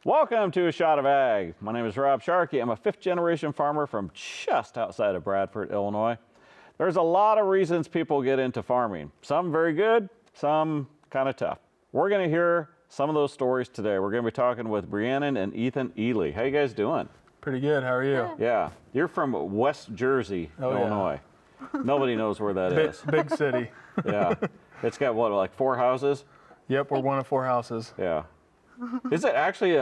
Welcome to A Shot of Ag. My name is Rob Sharkey. I'm a fifth-generation farmer from just outside of Bradford, Illinois. There's a lot of reasons people get into farming. Some very good, some kind of tough. We're going to hear some of those stories today. We're going to be talking with Brianna and Ethan Ely. How you guys doing? Pretty good. How are you? Yeah. You're from West Jersey, Illinois. Yeah. Nobody knows where that is. Big city. Yeah. It's got what, like 4 houses? Yep, we're one of 4 houses. Yeah. Is it actually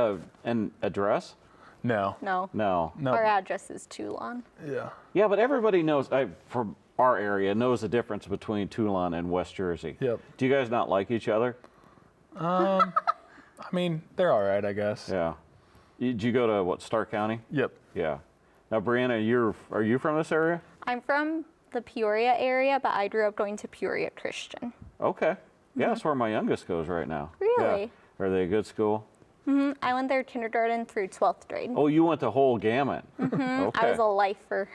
an address? No. No. No. Our address is Toulon. Yeah. Yeah, but everybody knows, from our area, knows the difference between Toulon and West Jersey. Yep. Do you guys not like each other? I mean, they're all right, I guess. Yeah. Did you go to, what, Stark County? Yep. Yeah. Now, Brianna, are you from this area? I'm from the Peoria area, but I grew up going to Peoria Christian. Okay. Yeah, that's where my youngest goes right now. Really? Yeah. Are they a good school? I went there kindergarten through 12th grade. Oh, you went the whole gamut. Okay. I was a lifer,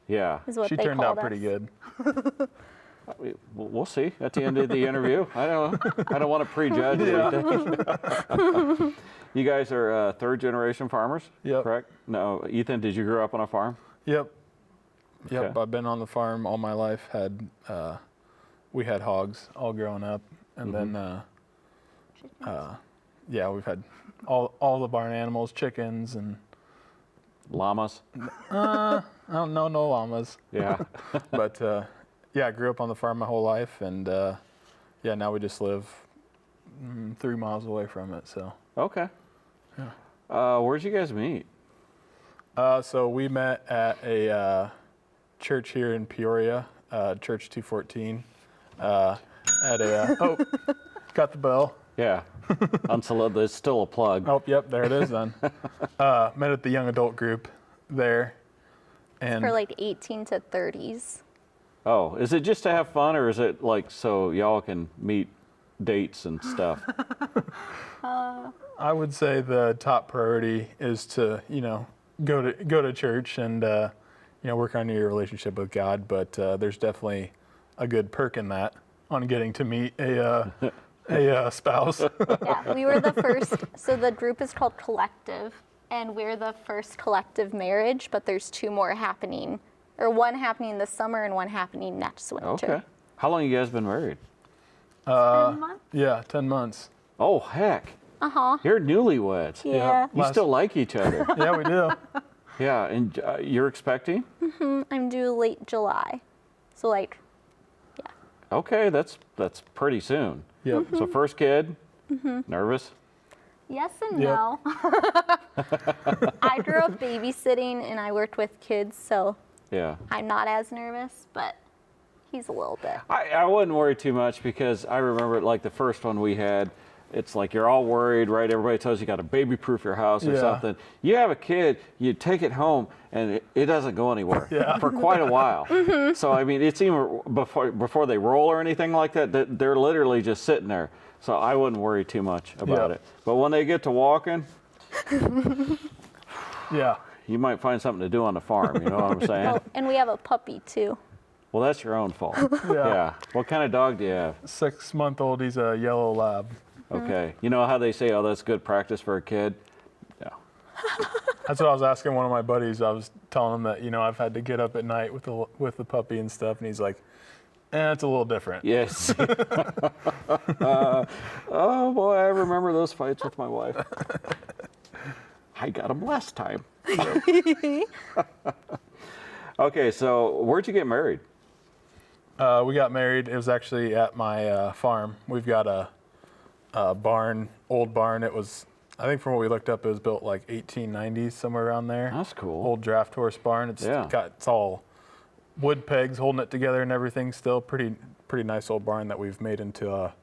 Yeah. is what She they turned called out pretty us. good. We'll see at the end of the interview. I don't want to prejudge anything. You guys are third-generation farmers, Yep. correct? No, Ethan, did you grow up on a farm? Yep. Yep. Okay. I've been on the farm all my life. We had hogs all growing up, and then yeah, we've had all the barn animals, chickens, and Llamas? I don't know, no llamas. Yeah. But yeah, I grew up on the farm my whole life, and yeah, now we just live 3 miles away from it. So Okay. Where'd you guys meet? so we met at a church here in Peoria, Church 214. At a oh, got the bell. Yeah. There's still a plug. Oh, yep, there it is then. Met at the young adult group there, and For like 18 to 30s. Oh, is it just to have fun, or is it like so y'all can meet dates and stuff? I would say the top priority is to go to church and work on your relationship with God. But there's definitely a good perk in that on getting to meet a spouse. Yeah, we were the first. So the group is called Collective, and we're the first collective marriage, but there's 2 more happening, or one happening this summer and one happening next winter. Okay. How long you guys been married? 10 months? Yeah, 10 months. Oh, heck. Uh-huh. You're newlyweds. Yeah. You still like each other. Yeah, we do. Yeah, and you're expecting? I'm due late July. So like, Okay, that's pretty soon. Yep. So first kid, nervous? yes and Yep. no. I grew up babysitting and I worked with kids, so Yeah. I'm not as nervous, but he's a little bit. I wouldn't worry too much because I remember like the first one we had, it's like you're all worried, right? Everybody tells you got to baby-proof your house or Yeah. something. You have a kid, you take it home, and it doesn't go anywhere for quite a while. So, I mean, it's even before they roll or anything like that, they're literally just sitting there. So I wouldn't worry too much about Yeah. it. But when they get to walking, Yeah. you might find something to do on the farm, you know what I'm saying? Oh, and we have a puppy too. Well, that's your own fault. Yeah. Yeah. What kind of dog do you have? 6-month-old. He's a yellow lab. Okay. You know how they say, oh, that's good practice for a kid? No. That's what I was asking one of my buddies. I was telling him that I've had to get up at night with the puppy and stuff, and he's like, it's a little different. Yes. Oh, boy, I remember those fights with my wife. I got him last time. Okay, so where'd you get married? We got married. It was actually at my farm. We've got a barn, old barn. It was, I think from what we looked up, it was built like 1890s, somewhere around there. That's cool. Old draft horse barn. It's all wood pegs holding it together and everything. Still pretty nice old barn that we've made into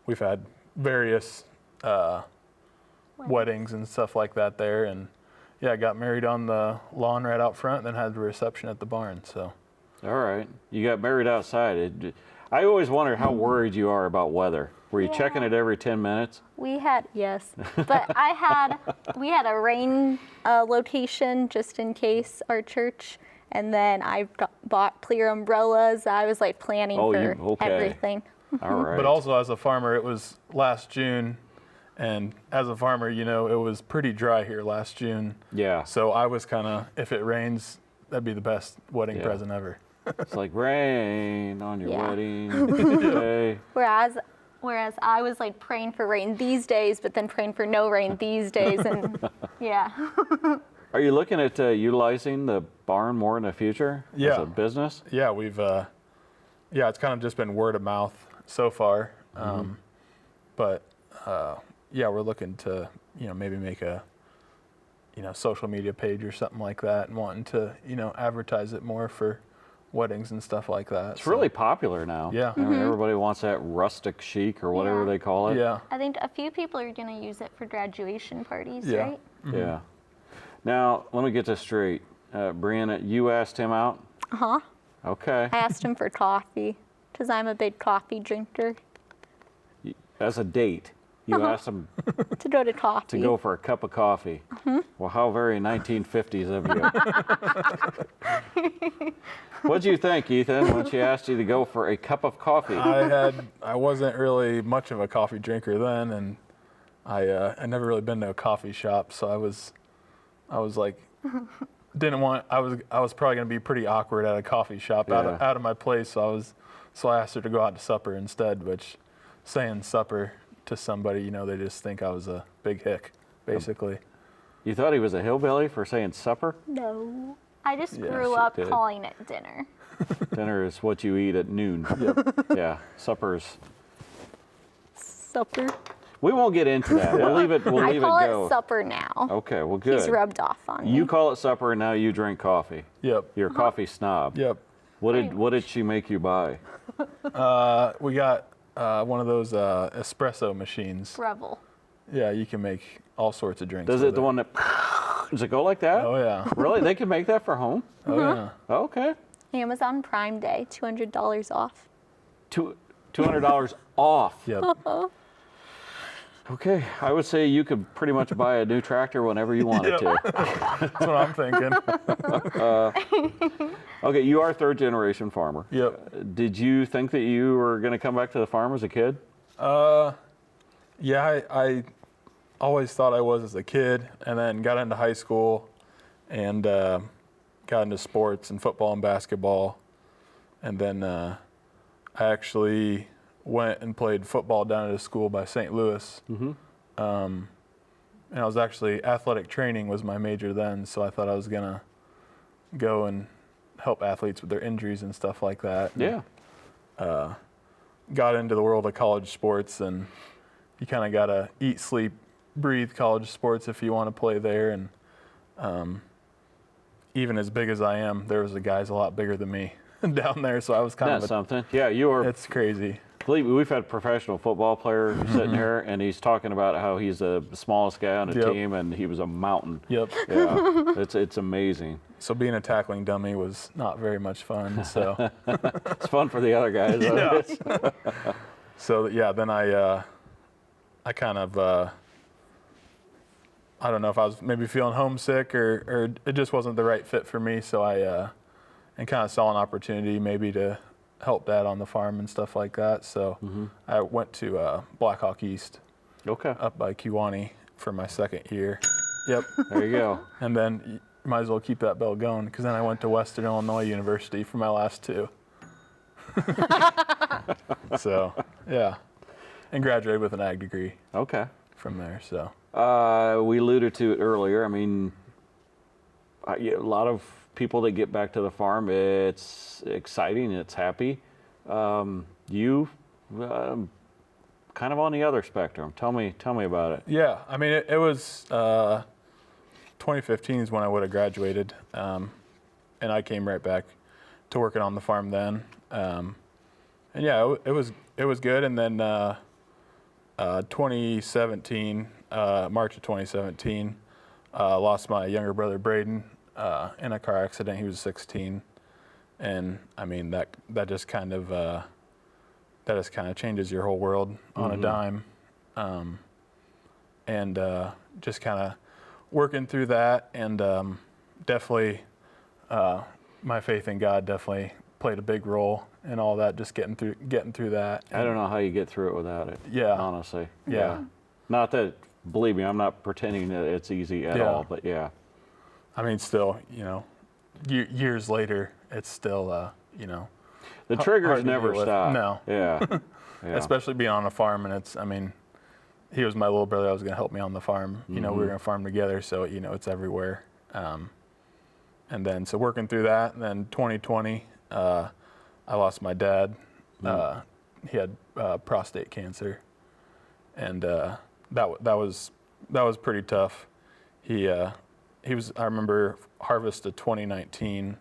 we've had various weddings and stuff like that there. And yeah, I got married on the lawn right out front, and then had the reception at the barn. So. All right. You got married outside. I always wondered how worried you are about weather. Were you checking it every 10 minutes? We had, yes, but we had a rain location just in case, our church, and then I bought clear umbrellas. I was like planning for everything. All right. But also as a farmer, it was last June, And as a farmer, you know, it was pretty dry here last June. Yeah. So I was kind of, if it rains, that'd be the best wedding Yeah. present ever. It's like rain on your Yeah. wedding day. Whereas I was like praying for rain these days, but then praying for no rain these days, and yeah. Are you looking at utilizing the barn more in the future as Yeah. a business? Yeah, we've, it's kind of just been word of mouth so far. But yeah, we're looking to, you know, maybe make a, you know, social media page or something like that, and wanting to, you know, advertise it more for weddings and stuff like that. It's really popular now. Yeah. I mean, everybody wants that rustic chic or whatever Yeah. they call it. Yeah. I think a few people are going to use it for graduation parties, Yeah. right? Yeah. Now, let me get this straight. Brianna, you asked him out? Uh-huh. Okay. I asked him for coffee because I'm a big coffee drinker, As a date, you asked him to go to coffee. to go for a cup of coffee. Well, how very 1950s of you. What'd you think, Ethan, when she asked you to go for a cup of coffee? I wasn't really much of a coffee drinker then, and I never really been to a coffee shop, so I was like, I was probably gonna be pretty awkward at a coffee shop Yeah. out of my place, so I asked her to go out to supper instead, which saying supper to somebody, you know, they just think I was a big hick, basically. You thought he was a hillbilly for saying supper? No. I just Yeah, grew she up did. calling it dinner. Dinner is what you eat at noon. Yeah, supper's. Supper. We won't get into that. We'll leave it. We'll I leave call it it go. supper now. Okay, well, He's good. rubbed off on me. You call it supper, and now you drink coffee. Yep. You're a coffee snob. Yep. What did she make you buy? We got one of those espresso machines. Revel. Yeah, you can make all sorts of drinks. Does with it the one that? Does it go like that? Oh yeah. Really? They can make that for home? Oh yeah. Okay. Amazon Prime Day, $200 off. $200 off. Yep. Okay, I would say you could pretty much buy a new tractor whenever you wanted to. That's what I'm thinking. Okay, you are a third generation farmer. Yep. Did you think that you were going to come back to the farm as a kid? Yeah, I always thought I was as a kid, and then got into high school and got into sports and football and basketball. And then I actually went and played football down at a school by St. Louis. And I was actually, athletic training was my major then, so I thought I was going to go and help athletes with their injuries and stuff like that. Yeah. Got into the world of college sports, and you kind of got to eat, sleep, breathe college sports if you want to play there. And even as big as I am, there was guys a lot bigger than me down there, so I was kind That's of something. Yeah, you were. it's crazy. Believe me, we've had a professional football player sitting here, and he's talking about how he's the smallest guy on the Yep. team, and he was a mountain. Yep. Yeah, it's amazing. So being a tackling dummy was not very much fun. So It's fun for the other guys. Yeah. so yeah, then I kind of I don't know if I was maybe feeling homesick or it just wasn't the right fit for me. So I and kind of saw an opportunity maybe to help Dad on the farm and stuff like that. So I went to Blackhawk East Okay, up by Kewanee for my second year. Yep. there you go. And then you might as well keep that bell going, because then I went to Western Illinois University for my last two. So yeah, and graduated with an ag degree Okay. from there. So We alluded to it earlier. I mean, a lot of people that get back to the farm, it's exciting, it's happy. You, kind of on the other spectrum. Tell me about it. yeah, I mean it was 2015 is when I would have graduated, and I came right back to working on the farm then. And yeah, it was good. And then 2017, March of 2017, lost my younger brother Braden in a car accident. He was 16, and I mean that just kind of changes your whole world on a dime, and just kind of working through that, and definitely my faith in God definitely played a big role in all that. Just getting through that. I don't know how you get through it without it. Yeah. Honestly. Yeah. Not that, believe me, I'm not pretending that it's easy at Yeah. all, but yeah. I mean, still, years later, it's still, The hard triggers to never deal with. stop. No. Yeah. Yeah. especially being on a farm, and he was my little brother that was going to help me on the farm. We were going to farm together, so it's everywhere. And then so working through that, and then 2020, I lost my dad. He had prostate cancer, and that was pretty tough. He was, I remember, harvest of 2019.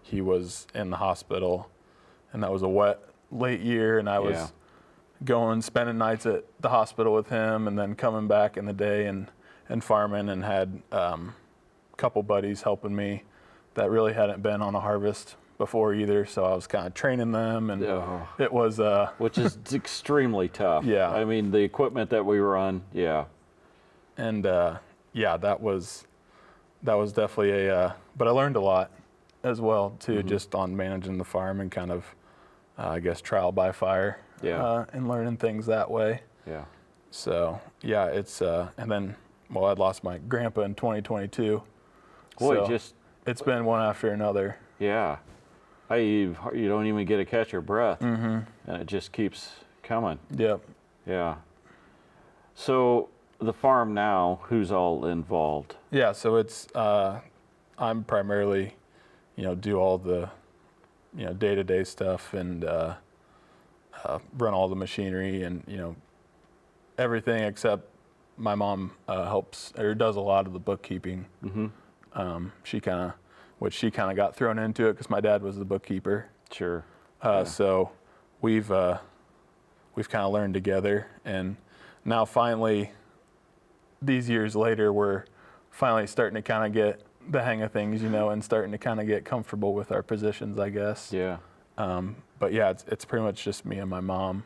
He was in the hospital, and that was a wet late year, and I was Yeah. going, spending nights at the hospital with him, and then coming back in the day and farming, and had a couple buddies helping me that really hadn't been on a harvest before either. So I was kind of training them, and Oh. it was Which is extremely tough. Yeah. I mean, the equipment that we run, yeah. and that was definitely but I learned a lot as well too, just on managing the farm and kind of I guess trial by fire. Yeah. And learning things that way. Yeah. So yeah, it's and then I'd lost my grandpa in 2022. Boy, so it's been one after another. yeah. You don't even get to catch your breath, and it just keeps coming. Yep. Yeah. So the farm now, who's all involved? Yeah. So it's I'm primarily, do all the, day-to-day stuff and run all the machinery and everything except my mom helps or does a lot of the bookkeeping. She kind of got thrown into it because my dad was the bookkeeper. Sure. So we've kind of learned together, and now finally, these years later, we're finally starting to kind of get the hang of things, and starting to kind of get comfortable with our positions, I guess. Yeah. But yeah, it's pretty much just me and my mom.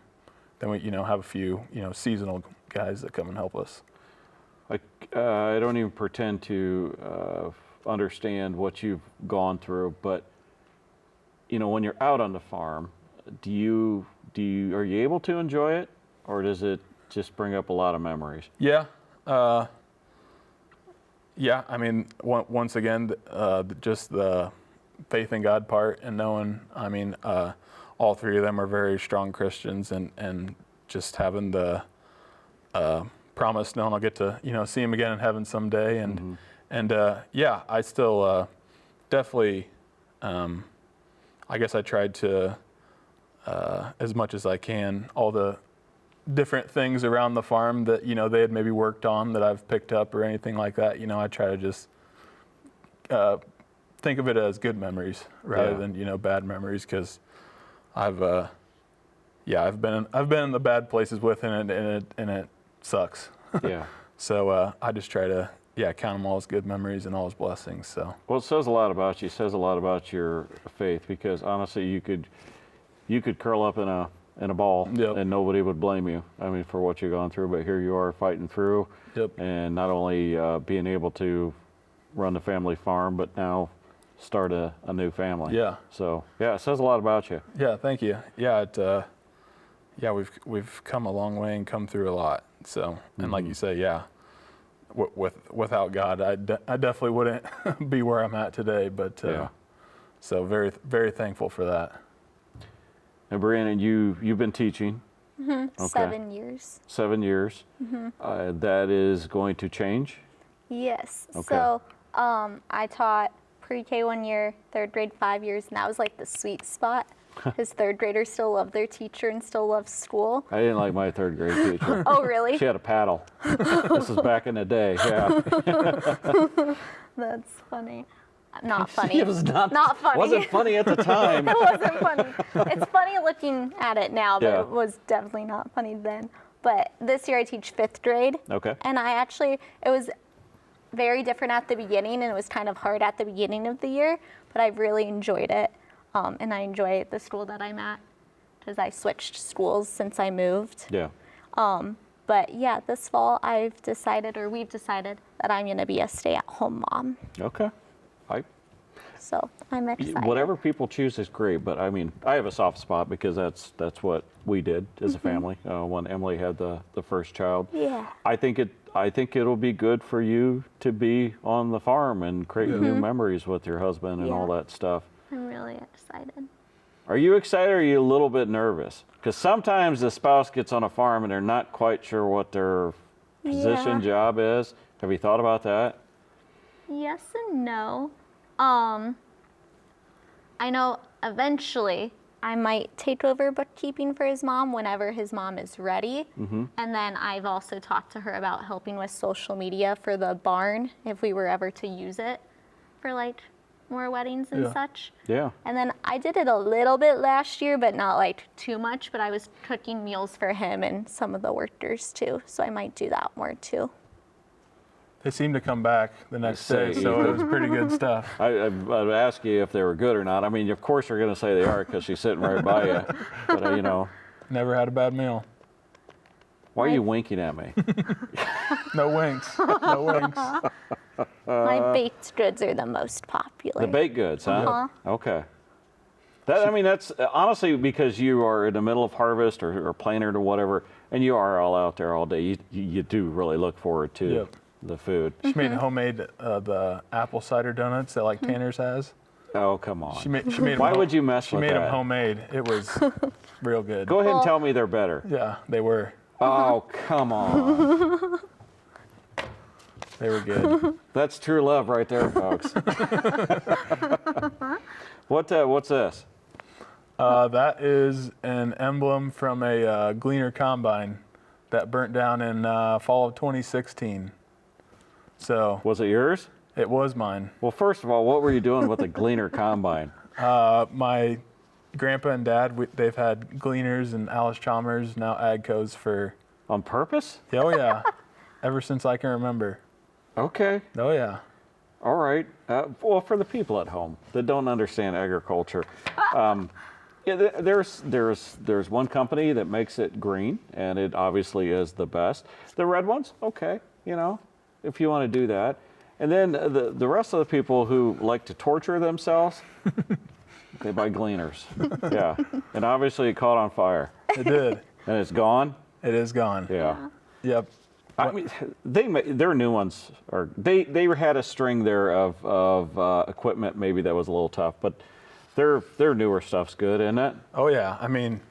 Then we, have a few, seasonal guys that come and help us. I don't even pretend to understand what you've gone through, but when you're out on the farm, are you able to enjoy it, or does it just bring up a lot of memories? Yeah. Yeah. I mean, once again, just the faith in God part and knowing, all three of them are very strong Christians, and just having the promise knowing I'll get to, see him again in heaven someday. And yeah, I still definitely, I guess I tried to, as much as I can, all the different things around the farm that, they had maybe worked on that I've picked up or anything like that. I try to just think of it as good memories rather than, bad memories, because I've been in the bad places with it, and it sucks. Yeah. So I just try to count them all as good memories and all as blessings. So Well, it says a lot about you. It says a lot about your faith, because honestly, you could curl up in a ball, Yep. and nobody would blame you. I mean, for what you've gone through. But here you are fighting through, Yep. and not only being able to run the family farm, but now start a new family. Yeah. So yeah, it says a lot about you. yeah, thank you. Yeah, we've come a long way and come through a lot. So and like you say, without God, I definitely wouldn't be where I'm at today. But Yeah. so very very thankful for that. And Brianna, you've been teaching. Okay. 7 years. 7 years. That is going to change. Yes. Okay. So I taught pre-K 1 year, third grade 5 years, and that was like the sweet spot. Because third graders still love their teacher and still love school. I didn't like my third grade teacher. Oh, really? She had a paddle. This is back in the day. Yeah. That's funny. Not funny. It was not funny. Wasn't funny at the time. It wasn't funny. It's funny looking at it now, but Yeah. it was definitely not funny then. But this year I teach 5th grade. Okay. And it was very different at the beginning, and it was kind of hard at the beginning of the year, but I really enjoyed it. And I enjoy the school that I'm at, because I switched schools since I moved. Yeah. But yeah, this fall we've decided that I'm going to be a stay-at-home mom. Okay. So I'm excited. Whatever people choose is great, but I mean, I have a soft spot because that's what we did as a family when Emily had the first child. Yeah. I think it'll be good for you to be on the farm and create new memories with your husband and all Yeah. that stuff. I'm really excited. Are you excited or are you a little bit nervous? Because sometimes the spouse gets on a farm and they're not quite sure what their position, Yeah. job is. Have you thought about that? Yes and no. I know eventually I might take over bookkeeping for his mom whenever his mom is ready. And then I've also talked to her about helping with social media for the barn if we were ever to use it for like more weddings and Yeah. such. Yeah. And then I did it a little bit last year, but not like too much. But I was cooking meals for him and some of the workers too. So I might do that more too. They seemed to come back the next day, say, so it was pretty good stuff. I'd ask you if they were good or not. I mean, of course you're going to say they are because she's sitting right by you. But, you know, Never had a bad meal. why are you winking at me? No winks. No winks. My baked goods are the most popular. The baked goods, huh? Uh-huh. Okay. That, I mean, that's honestly because you are in the middle of harvest or planting or whatever, and you are all out there all day. You do really look forward to Yep. the food. She made homemade the apple cider donuts that like Tanner's has. Oh, come on. She made them. Why would you mess She with made them that? homemade. It was real good. Go ahead and Well- tell me they're better. Yeah, they were. Oh, come on. They were good. That's true love right there, folks. What's this? That is an emblem from a Gleaner combine that burnt down in fall of 2016. So Was it yours? it was mine. Well, first of all, what were you doing with the Gleaner combine? My grandpa and dad, they've had Gleaners and Alice Chalmers, now Agcos for, On purpose? oh yeah, ever since I can remember. Okay. Oh yeah. All right. Well, for the people at home that don't understand agriculture, yeah, there's one company that makes it green, and it obviously is the best. The red ones, okay, you know, if you want to do that. And then the rest of the people who like to torture themselves, they buy Gleaners. Yeah. And obviously it caught on fire, It did. and it's gone. It is gone. Yeah. Yep. I mean, their new ones are they had a string there of equipment maybe that was a little tough, but their newer stuff's good, isn't it? Oh yeah. I mean,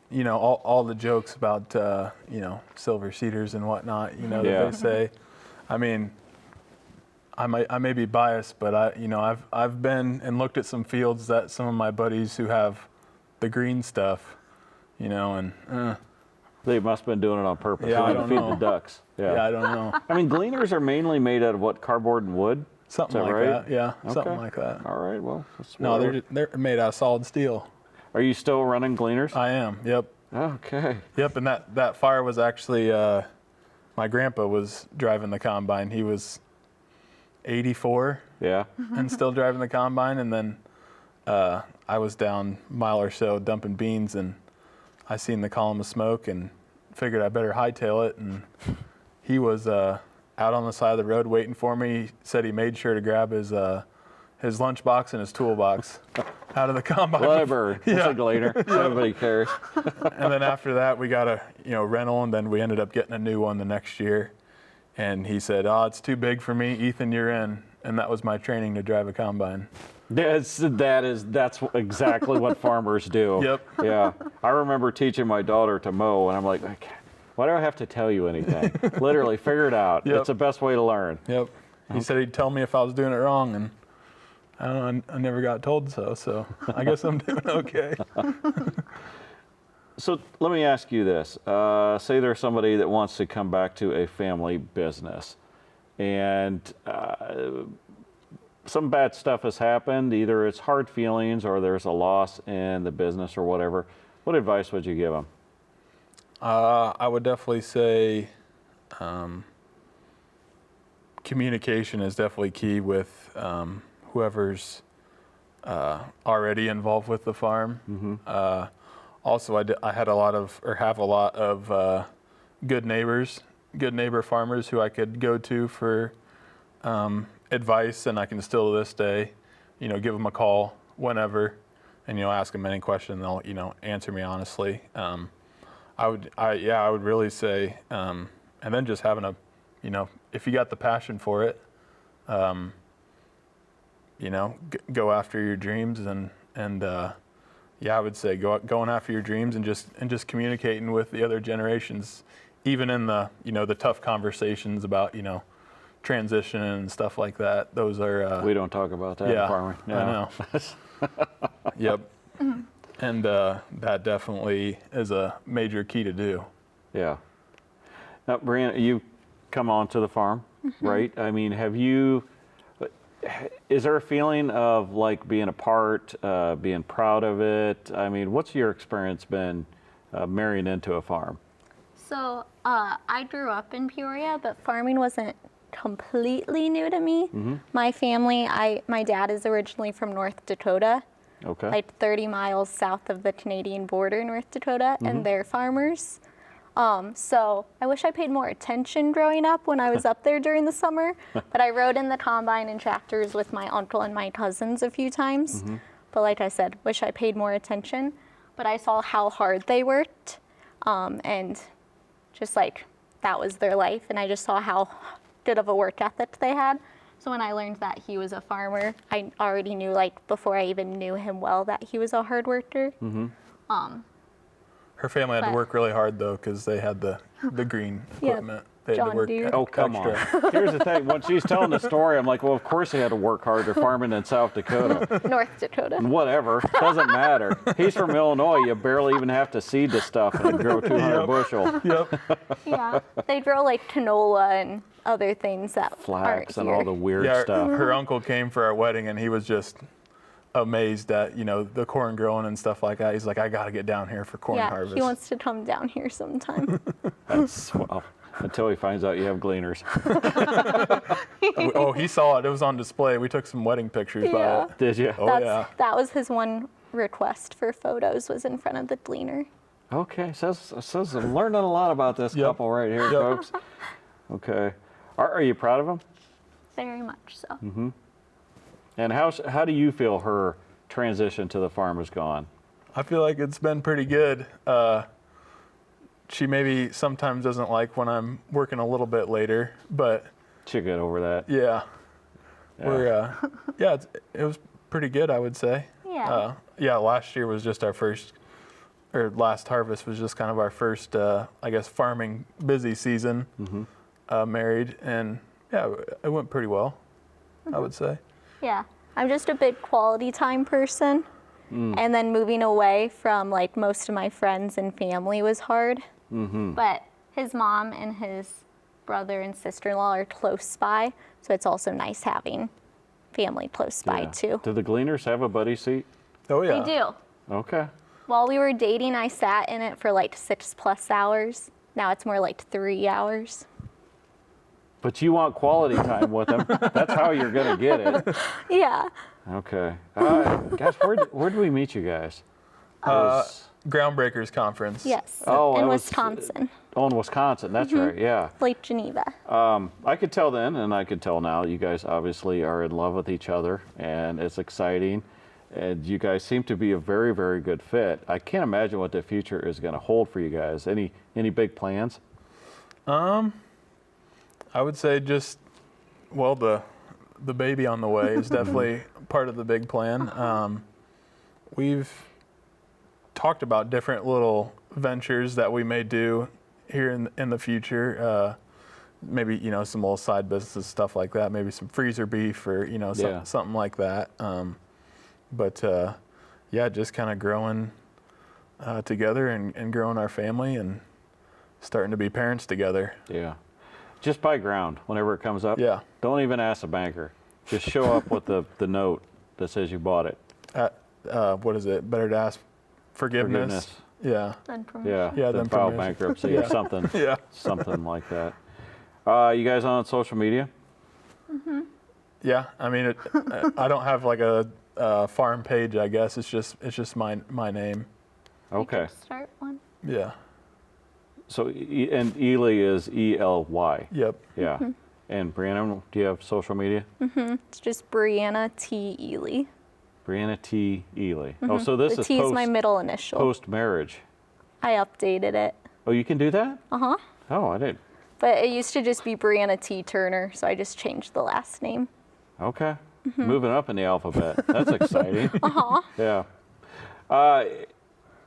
you know, all the jokes about you know, silver cedars and whatnot, you know, Yeah. that they say. I mean, I may be biased, but I've been and looked at some fields that some of my buddies who have the green stuff, you know, and They must have been doing it on purpose. Yeah, They I had to don't feed know. the ducks. yeah, I don't know. I mean, Gleaners are mainly made out of what, cardboard and wood? Something Is that like right? that. Yeah, something Okay. like that. All right, well. That's No, whatever. they're made out of solid steel. Are you still running Gleaners? I am. Yep. Okay. Yep. And that fire was actually my grandpa was driving the combine. He was 84 Yeah. and still driving the combine. And then I was down a mile or so dumping beans, and I seen the column of smoke and figured I better hightail it. And he was out on the side of the road waiting for me. He said he made sure to grab his lunchbox and his toolbox out of the combine. Clever. That's Yeah. a Gleaner. Nobody cares. And then after that, we got a rental, and then we ended up getting a new one the next year. And he said, "Oh, it's too big for me, Ethan. You're in." And that was my training to drive a combine. That's exactly what farmers do. Yep. Yeah. I remember teaching my daughter to mow, and I'm like, why do I have to tell you anything? Literally, figure it out. Yep. It's the best way to learn. Yep. He said he'd tell me if I was doing it wrong, and I don't know. I never got told so I guess I'm doing okay. So let me ask you this. Say there's somebody that wants to come back to a family business, and some bad stuff has happened. Either it's hard feelings or there's a loss in the business or whatever. What advice would you give them? I would definitely say communication is definitely key with whoever's already involved with the farm. Also, I had a lot of, or have a lot of good neighbor farmers who I could go to for advice, and I can still to this day give them a call whenever, and ask them any question. They'll answer me honestly. I would really say, and then just having if you got the passion for it, go after your dreams and I would say going after your dreams and just communicating with the other generations, even in the the tough conversations about transition and stuff like that. Those are We don't talk about that in farming. I know. Yep. And that definitely is a major key to do. Yeah. Now, Brianna, you come onto the farm, right? I mean, is there a feeling of like being a part, being proud of it? I mean, what's your experience been marrying into a farm? So I grew up in Peoria, but farming wasn't completely new to me. My family, my dad is originally from North Dakota, Okay. like 30 miles south of the Canadian border, North Dakota, and they're farmers. So I wish I paid more attention growing up when I was up there during the summer, but I rode in the combine and tractors with my uncle and my cousins a few times. But like I said, wish I paid more attention. But I saw how hard they worked, and just like that was their life, and I just saw how good of a work ethic they had. So when I learned that he was a farmer, I already knew, like before I even knew him well, that he was a hard worker. Her family had to But- work really hard though, because they had the green Yeah, equipment. They had John to work Deere. Oh, come extra. on. Here's the thing. When she's telling the story, I'm like, well, of course he had to work hard. They're farming in South Dakota. North Dakota. Whatever. Doesn't matter. He's from Illinois. You barely even have to seed the stuff and it grow 200 bushel. Yep. Yeah, they grow like canola and other things that Flax aren't and here. all the weird Yeah, stuff. her uncle came for our wedding and he was just amazed at the corn growing and stuff like that. He's like, I gotta get down here for corn Yeah, harvest. he wants to come down here sometime. That's, well, until he finds out you have gleaners. Oh, he saw it. It was on display. We took some wedding pictures by Yeah. it. Did you? Oh yeah. That was his one request for photos, was in front of the gleaner. Okay, says I'm learning a lot about this Yep. couple right here, Yep. folks. Okay, are you proud of him? Very much so. And how do you feel her transition to the farm has gone? I feel like it's been pretty good. She maybe sometimes doesn't like when I'm working a little bit later, but She'll get over that. yeah, Yeah. we're it was pretty good, I would say. Yeah. Last year was just our first, or last harvest was just kind of our first, I guess, farming busy season. Married, and yeah, it went pretty well, I would say. Yeah. I'm just a big quality time person. And then moving away from like most of my friends and family was hard. But his mom and his brother and sister-in-law are close by, so it's also nice having family close by Yeah. too. Do the gleaners have a buddy seat? Oh yeah. They do. Okay. While we were dating, I sat in it for like 6+ hours. Now it's more like 3 hours. But you want quality time with them. That's how you're gonna get it. Yeah. Okay. Guys, where do we meet you guys? Was- Groundbreakers conference. Yes. Oh, in that was- Wisconsin, Oh, in Wisconsin. That's right. Yeah. Lake Geneva. I could tell then, and I could tell now. You guys obviously are in love with each other, and it's exciting. And you guys seem to be a very, very good fit. I can't imagine what the future is going to hold for you guys. Any big plans? I would say just, well, the baby on the way is definitely part of the big plan. We've talked about different little ventures that we may do here in the future. Maybe some little side businesses, stuff like that. Maybe some freezer beef or Yeah. something like that. But just kind of growing together and growing our family and starting to be parents together. Yeah. Just buy ground whenever it comes up. Yeah. Don't even ask the banker. Just show up with the note that says you bought it. What is it? Better to ask forgiveness. Yeah. Then from Yeah. Yeah, Then then file permission. bankruptcy or Yeah. something. Yeah. Something like that. You guys on social media? Yeah. I mean, I don't have like a farm page. I guess it's just my name. We Okay. could start one. Yeah. So and Ely is ELY. Yep. Yeah. And Brianna, do you have social media? It's just Brianna T. Ely. Brianna T. Ely. Oh, so this The is T is my middle initial. post-marriage. I updated it. Oh, you can do that? Uh-huh. Oh, I didn't. But it used to just be Brianna T. Turner, so I just changed the last name. Okay. Moving up in the alphabet. That's exciting. Yeah.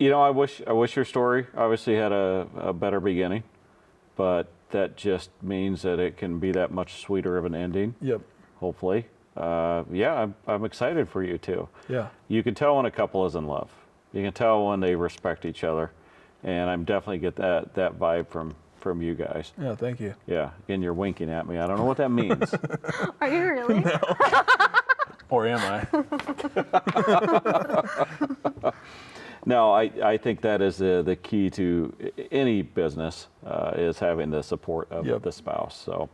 You know, I wish your story obviously had a better beginning, but that just means that it can be that much sweeter of an ending, Yep. hopefully. Yeah, I'm excited for you too. Yeah. You can tell when a couple is in love. You can tell when they respect each other, and I'm definitely get that vibe from you guys. Yeah. Thank you. Yeah. Again, you're winking at me. I don't know what that means. Are you really? Or am I? No, I think that is the key to any business is having the support of Yep. the spouse. So,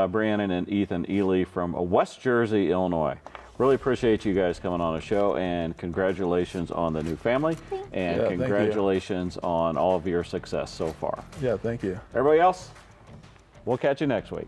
Brandon and Ethan Ely from West Jersey, Illinois. Really appreciate you guys coming on the show, and congratulations on the new family, and Yeah, thank you. congratulations on all of your success so far. Yeah. Thank you. Everybody else, we'll catch you next week.